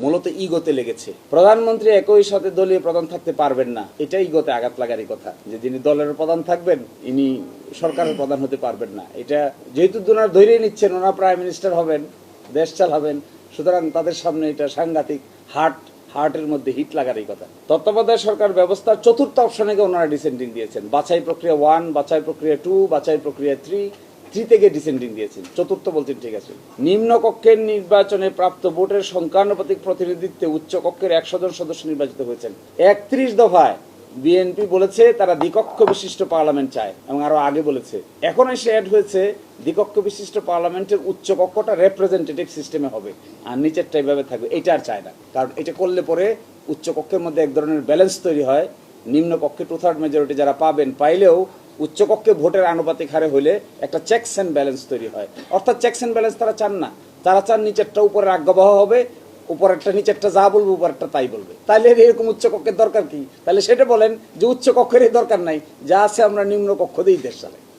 মূলত ইগোতে লেগেছে। প্রধানমন্ত্রী একই সাথে দলীয় প্রধান থাকতে পারবেন না, এটা ইগোতে আঘাত লাগারই কথা, যে যিনি দলের প্রধান থাকবেন ইনি সরকারের প্রধান হতে পারবেন না। এটা যেহেতু ওনারা ধরেই নিচ্ছেন ওনারা প্রাইম মিনিস্টার হবেন, দেশ চালাবেন, সুতরাং তাদের সামনে এটা সাংঘাতিক হার্টের মধ্যে হিট লাগারই কথা। তত্ত্বাবধায়ক সরকার ব্যবস্থার চতুর্থ অপশনে ওনারা ডিসেন্ডিং দিয়েছেন। বাছাই প্রক্রিয়া 1, বাছাই প্রক্রিয়া 2, বাছাই প্রক্রিয়া 3 থেকে ডিসেন্ডিং দিয়েছেন, চতুর্থ বলছেন ঠিক আছে। নিম্ন কক্ষের নির্বাচনে প্রাপ্ত ভোটের সংখ্যানুপাতিক প্রতিনিধিত্বে উচ্চ কক্ষের 100 জন সদস্য নির্বাচিত হয়েছেন। 31 দফায় বিএনপি বলেছে তারা দ্বিকক্ষ বিশিষ্ট পার্লামেন্ট চায়, এবং আরো আগে বলেছে। এখন এসে অ্যাড হয়েছে দ্বিকক্ষ বিশিষ্ট পার্লামেন্টের উচ্চ কক্ষটা রিপ্রেজেন্টেটিভ সিস্টেমে হবে আর নিচেরটা এইভাবে থাকবে। এটা আর চায় না, কারণ এটা করলে পরে উচ্চ কক্ষের মধ্যে এক ধরনের ব্যালেন্স তৈরি হয়। নিম্ন কক্ষে 2/3 মেজরিটি যারা পাইলেও উচ্চকক্ষে ভোটের আনুপাতিক হারে হইলে একটা চেকস অ্যান্ড ব্যালেন্স তৈরি হয়। অর্থাৎ চেকস অ্যান্ড ব্যালেন্স তারা চান না, তারা চান নিচেরটা উপরে আজ্ঞাবহ হবে, উপরেরটা নিচেরটা যা বলবে উপরেরটা তাই বলবে। তাইলে এরকম উচ্চকক্ষের দরকার কি? তাহলে সেটা বলেন যে উচ্চকক্ষের দরকার নাই, যা আছে আমরা নিম্ন কক্ষ দিয়েই দেশ চালাই।